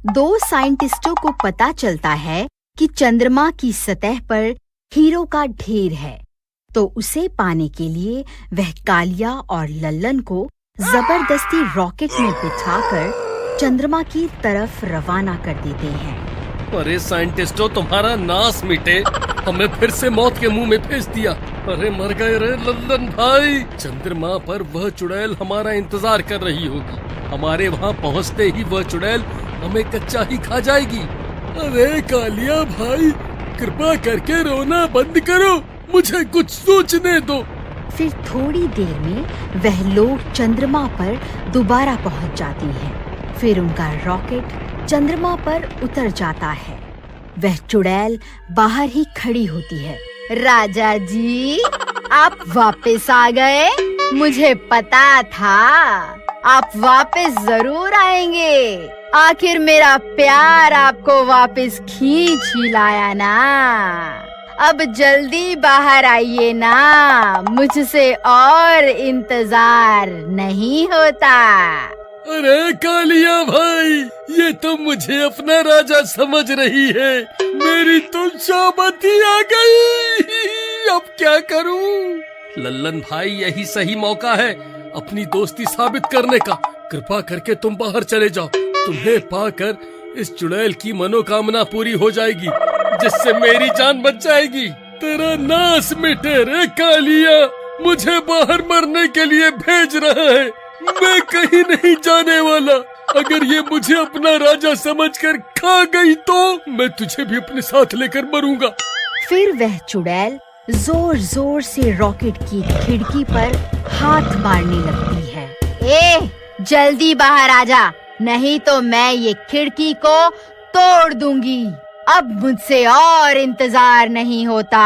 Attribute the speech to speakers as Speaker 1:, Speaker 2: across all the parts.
Speaker 1: दो साइंटिस्टों को पता चलता है कि चंद्रमा की सतह पर हीरो का ढेर है, तो उसे पाने के लिए वह कालिया और लल्लन को जबरदस्ती रॉकेट में बिठाकर चंद्रमा की तरफ रवाना कर देते हैं।
Speaker 2: अरे साइंटिस्टों, तुम्हारा नाश मिटे, हमें फिर से मौत के मुंह में भेज दिया। अरे मर गए रे लल्लन भाई। चंद्रमा पर वह चुड़ैल हमारा इंतजार कर रही होगी। हमारे वहाँ पहुँचते ही वह चुड़ैल हमें कच्चा ही खा जाएगी। अरे कालिया भाई, कृपा करके रोना बंद करो, मुझे कुछ सोचने दो।
Speaker 1: फिर थोड़ी देर में वह लोग चंद्रमा पर दोबारा पहुंच जाते हैं। फिर उनका रॉकेट चंद्रमा पर उतर जाता है। वह चुड़ैल बाहर ही खड़ी होती है। राजा जी, आप वापस आ गए। मुझे पता था आप वापस जरूर आएंगे। आखिर मेरा प्यार आपको वापस खींच ही लाया ना। अब जल्दी बाहर आइए ना, मुझसे और इंतजार नहीं होता।
Speaker 2: अरे कालिया भाई, ये तो मुझे अपना राजा समझ रही है। मेरी तो शामती आ गई, अब क्या करूं? लल्लन भाई, यही सही मौका है अपनी दोस्ती साबित करने का। कृपा करके तुम बाहर चले जाओ। तुम्हें पाकर इस चुड़ैल की मनोकामना पूरी हो जाएगी, जिससे मेरी जान बच जाएगी। तेरा नाश मिटे रे कालिया, मुझे बाहर मरने के लिए भेज रहा है। मैं कहीं नहीं जाने वाला। अगर ये मुझे अपना राजा समझकर खा गई तो मैं तुझे भी अपने साथ लेकर मरूंगा।
Speaker 1: फिर वह चुड़ैल जोर जोर से रॉकेट की खिड़की पर हाथ मारने लगती है। ए, जल्दी बाहर आजा, नहीं तो मैं ये खिड़की को तोड़ दूंगी। अब मुझसे और इंतजार नहीं होता।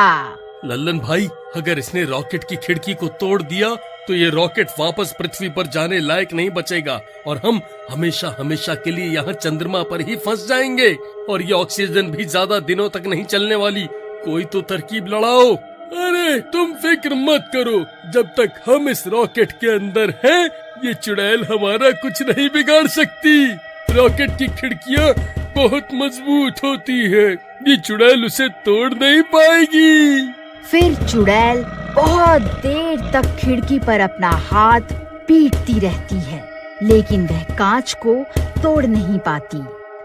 Speaker 2: लल्लन भाई, अगर इसने रॉकेट की खिड़की को तोड़ दिया तो ये रॉकेट वापस पृथ्वी पर जाने लायक नहीं बचेगा और हम हमेशा हमेशा के लिए यहाँ चंद्रमा पर ही फंस जाएंगे। और ये ऑक्सीजन भी ज्यादा दिनों तक नहीं चलने वाली। कोई तो तरकीब लड़ाओ। अरे तुम फिक्र मत करो, जब तक हम इस रॉकेट के अंदर हैं, ये चुड़ैल हमारा कुछ नहीं बिगाड़ सकती। रॉकेट की खिड़कियाँ बहुत मजबूत होती है, ये चुड़ैल उसे तोड़ नहीं पाएगी।
Speaker 1: फिर चुड़ैल बहुत देर तक खिड़की पर अपना हाथ पीटती रहती है, लेकिन वह कांच को तोड़ नहीं पाती।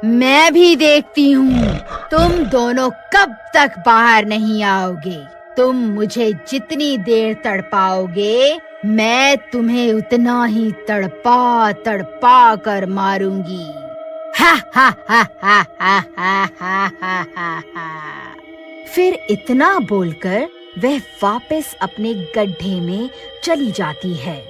Speaker 1: मैं भी देखती हूँ तुम दोनों कब तक बाहर नहीं आओगे। तुम मुझे जितनी देर तड़पाओगे, मैं तुम्हें उतना ही तड़पा तड़पा कर मारूंगी। हा हा हा हा हा हा हा हा हा। फिर इतना बोलकर वह वापस अपने गड्ढे में चली जाती है।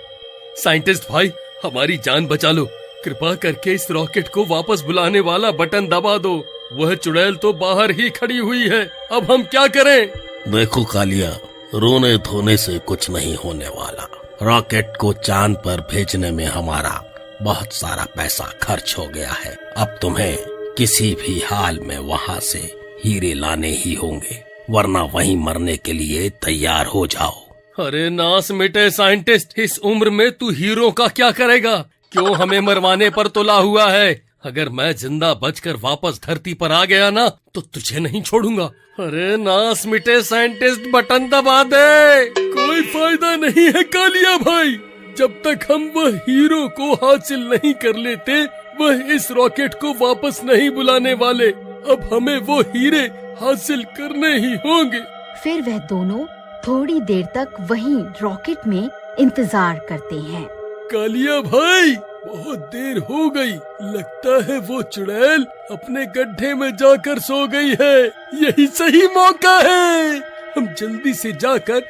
Speaker 2: साइंटिस्ट भाई, हमारी जान बचा लो। कृपा करके इस रॉकेट को वापस बुलाने वाला बटन दबा दो। वह चुड़ैल तो बाहर ही खड़ी हुई है। अब हम क्या करें?
Speaker 3: देखो कालिया, रोने धोने से कुछ नहीं होने वाला। रॉकेट को चांद पर भेजने में हमारा बहुत सारा पैसा खर्च हो गया है। अब तुम्हें किसी भी हाल में वहाँ से हीरे लाने ही होंगे, वरना वहीं मरने के लिए तैयार हो जाओ।
Speaker 2: अरे नाश मिटे साइंटिस्ट, इस उम्र में तू हीरो का क्या करेगा? क्यों हमें मरवाने पर तुला हुआ है? अगर मैं जिंदा बचकर वापस धरती पर आ गया ना, तो तुझे नहीं छोड़ूंगा। अरे नाश मिटे साइंटिस्ट, बटन दबा दे। कोई फायदा नहीं है कालिया भाई, जब तक हम वह हीरो को हासिल नहीं कर लेते, वह इस रॉकेट को वापस नहीं बुलाने वाले। अब हमें वो हीरे हासिल करने ही होंगे।
Speaker 1: फिर वह दोनों थोड़ी देर तक वहीं रॉकेट में इंतजार करते हैं।
Speaker 2: कालिया भाई, बहुत देर हो गई। लगता है वो चुड़ैल अपने गड्ढे में जाकर सो गई है। यही सही मौका है, हम जल्दी से जाकर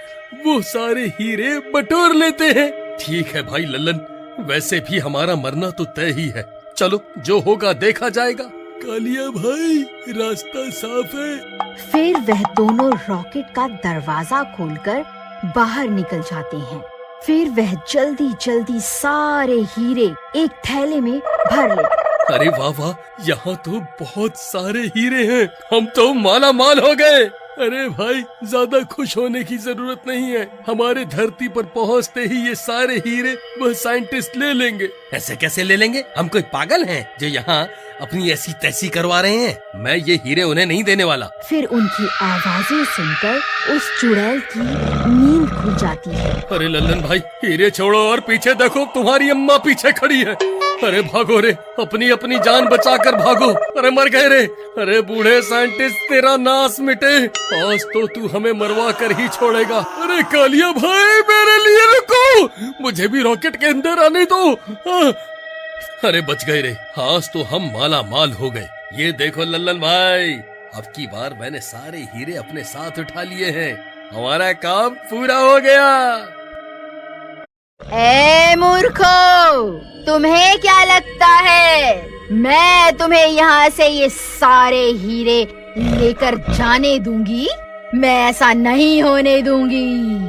Speaker 2: वो सारे हीरे बटोर लेते हैं। ठीक है भाई लल्लन, वैसे भी हमारा मरना तो तय ही है। चलो, जो होगा देखा जाएगा। कालिया भाई, रास्ता साफ है।
Speaker 1: फिर वह दोनों रॉकेट का दरवाजा खोलकर बाहर निकल जाते हैं। फिर वह जल्दी जल्दी सारे हीरे एक थैले में भर लेते।
Speaker 2: अरे वाह वाह, यहाँ तो बहुत सारे हीरे हैं। हम तो माला माल हो गए। अरे भाई, ज्यादा खुश होने की जरूरत नहीं है। हमारे धरती पर पहुँचते ही ये सारे हीरे वह साइंटिस्ट ले लेंगे।
Speaker 4: ऐसे कैसे ले लेंगे? हम कोई पागल हैं जो यहाँ
Speaker 2: अपनी ऐसी तैसी करवा रहे हैं। मैं ये हीरे उन्हें नहीं देने वाला।
Speaker 1: फिर उनकी आवाजें सुनकर उस चुड़ैल की नींद खुल जाती है।
Speaker 2: अरे लल्लन भाई, हीरे छोड़ो और पीछे देखो, तुम्हारी अम्मा पीछे खड़ी है। अरे भागो रे, अपनी अपनी जान बचाकर भागो। अरे मर गए रे। अरे बूढ़े साइंटिस्ट, तेरा नाश मिटे, आज तो तू हमें मरवा कर ही छोड़ेगा। अरे कालिया भाई, मेरे लिए रुको, मुझे भी रॉकेट के अंदर आने दो। अरे बच गए रे, आज तो हम माला माल हो गए। ये देखो लल्लन भाई, अब की बार मैंने सारे हीरे अपने साथ उठा लिए हैं, हमारा काम पूरा हो गया।
Speaker 1: ए मूर्खो, तुम्हें क्या लगता है मैं तुम्हें यहाँ से ये सारे हीरे लेकर जाने दूंगी? मैं ऐसा नहीं होने दूंगी।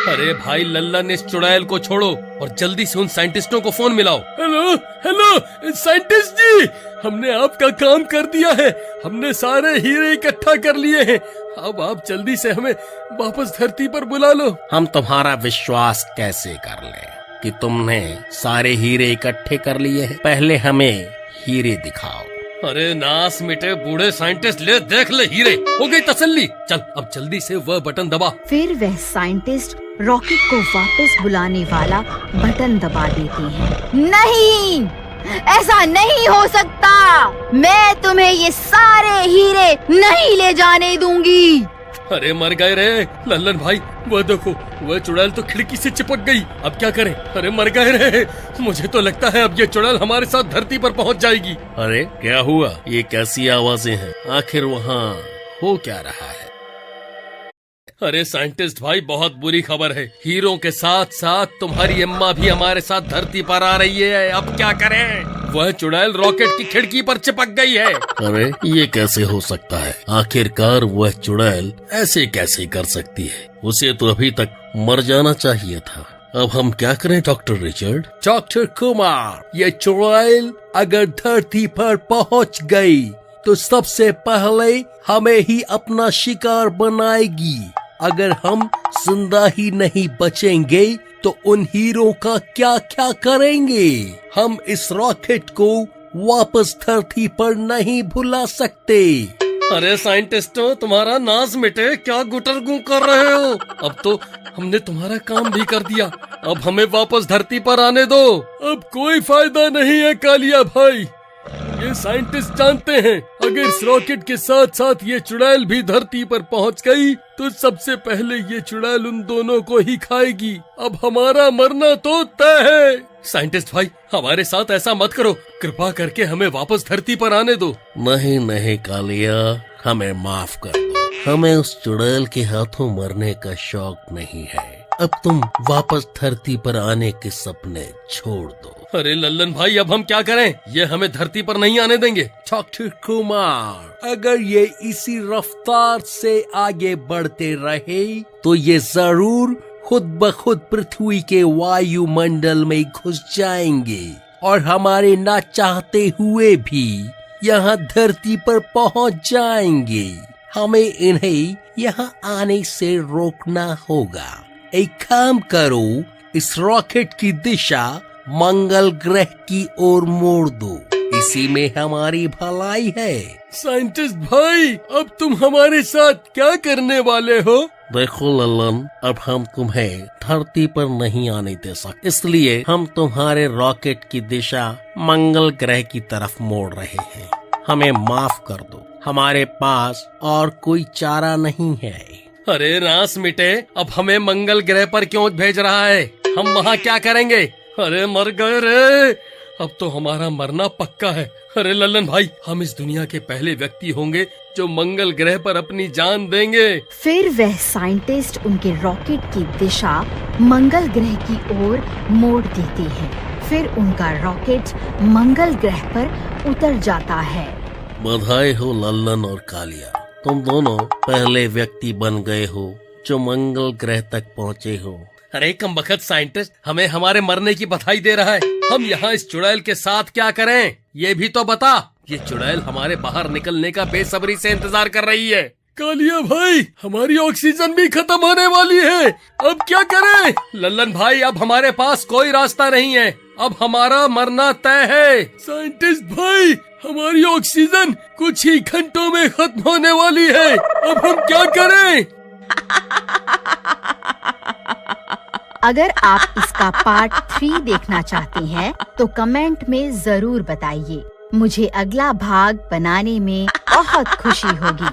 Speaker 2: अरे भाई लल्लन, इस चुड़ैल को छोड़ो और जल्दी से उन साइंटिस्टों को फोन मिलाओ। हेलो हेलो साइंटिस्ट जी, हमने आपका काम कर दिया है, हमने सारे हीरे इकट्ठा कर लिए हैं। अब आप जल्दी से हमें वापस धरती पर बुला लो।
Speaker 3: हम तुम्हारा विश्वास कैसे कर लें कि तुमने सारे हीरे इकट्ठे कर लिए हैं? पहले हमें हीरे दिखाओ।
Speaker 2: अरे नास मिटे बूढ़े साइंटिस्ट, ले देख ले हीरे, हो गई तसल्ली। चल अब जल्दी से वह बटन दबा।
Speaker 1: फिर वह साइंटिस्ट रॉकेट को वापस बुलाने वाला बटन दबा देते हैं। नहीं, ऐसा नहीं हो सकता, मैं तुम्हें ये सारे हीरे नहीं ले जाने दूंगी।
Speaker 2: अरे मर गए रे लल्लन भाई, वह देखो, वह चुड़ैल तो खिड़की से चिपक गई। अब क्या करें? अरे मर गए रे, मुझे तो लगता है अब ये चुड़ैल हमारे साथ धरती पर पहुंच जाएगी।
Speaker 3: अरे क्या हुआ? ये कैसी आवाजें हैं? आखिर वहाँ हो क्या रहा है?
Speaker 2: अरे साइंटिस्ट भाई, बहुत बुरी खबर है, हीरों के साथ साथ तुम्हारी अम्मा भी हमारे साथ धरती पर आ रही है। अब क्या करें? वह चुड़ैल रॉकेट की खिड़की पर चिपक गई है।
Speaker 3: अरे ये कैसे हो सकता है? आखिरकार वह चुड़ैल ऐसे कैसे कर सकती है? उसे तो अभी तक मर जाना चाहिए था। अब हम क्या करें डॉक्टर रिचर्ड?
Speaker 2: डॉक्टर कुमार, ये चुड़ैल अगर धरती पर पहुंच गई तो सबसे पहले हमें ही अपना शिकार बनाएगी। अगर हम जिंदा ही नहीं बचेंगे तो उन हीरों का क्या क्या करेंगे? हम इस रॉकेट को वापस धरती पर नहीं भुला सकते। अरे साइंटिस्टों, तुम्हारा नाश मिटे, क्या गुटरगू कर रहे हो? अब तो हमने तुम्हारा काम भी कर दिया, अब हमें वापस धरती पर आने दो। अब कोई फायदा नहीं है कालिया भाई, ये साइंटिस्ट जानते हैं अगर इस रॉकेट के साथ साथ ये चुड़ैल भी धरती पर पहुंच गई तो सबसे पहले ये चुड़ैल उन दोनों को ही खाएगी। अब हमारा मरना तो तय है। साइंटिस्ट भाई, हमारे साथ ऐसा मत करो, कृपा करके हमें वापस धरती पर आने दो।
Speaker 3: नहीं नहीं कालिया, हमें माफ कर दो, हमें उस चुड़ैल के हाथों मरने का शौक नहीं है। अब तुम वापस धरती पर आने के सपने छोड़ दो।
Speaker 2: अरे लल्लन भाई, अब हम क्या करें? ये हमें धरती पर नहीं आने देंगे।
Speaker 3: डॉक्टर कुमार, अगर ये इसी रफ्तार से आगे बढ़ते रहे तो ये जरूर खुद ब खुद पृथ्वी के वायुमंडल में घुस जाएंगे और हमारे ना चाहते हुए भी यहाँ धरती पर पहुँच जाएंगे। हमें इन्हें यहाँ आने से रोकना होगा। एक काम करो, इस रॉकेट की दिशा मंगल ग्रह की ओर मोड़ दो, इसी में हमारी भलाई है।
Speaker 2: साइंटिस्ट भाई, अब तुम हमारे साथ क्या करने वाले हो?
Speaker 3: देखो लल्लन, अब हम तुम्हें धरती पर नहीं आने दे सकते, इसलिए हम तुम्हारे रॉकेट की दिशा मंगल ग्रह की तरफ मोड़ रहे हैं। हमें माफ कर दो, हमारे पास और कोई चारा नहीं है।
Speaker 2: अरे नास मिटे, अब हमें मंगल ग्रह पर क्यों भेज रहा है? हम वहाँ क्या करेंगे? अरे मर गए रे, अब तो हमारा मरना पक्का है। अरे लल्लन भाई, हम इस दुनिया के पहले व्यक्ति होंगे जो मंगल ग्रह पर अपनी जान देंगे।
Speaker 1: फिर वह साइंटिस्ट उनके रॉकेट की दिशा मंगल ग्रह की ओर मोड़ देते हैं। फिर उनका रॉकेट मंगल ग्रह पर उतर जाता है।
Speaker 3: बधाई हो लल्लन और कालिया, तुम दोनों पहले व्यक्ति बन गए हो जो मंगल ग्रह तक पहुँचे हो।
Speaker 2: अरे कमबख्त साइंटिस्ट, हमें हमारे मरने की बधाई दे रहा है। हम यहाँ इस चुड़ैल के साथ क्या करें, ये भी तो बता। ये चुड़ैल हमारे बाहर निकलने का बेसब्री से इंतजार कर रही है। कालिया भाई, हमारी ऑक्सीजन भी खत्म होने वाली है, अब क्या करें? लल्लन भाई, अब हमारे पास कोई रास्ता नहीं है, अब हमारा मरना तय है। साइंटिस्ट भाई, हमारी ऑक्सीजन कुछ ही घंटों में खत्म होने वाली है। अब हम क्या करें?
Speaker 1: अगर आप इसका पार्ट 3 देखना चाहते हैं तो कमेंट में जरूर बताइए। मुझे अगला भाग बनाने में बहुत खुशी होगी।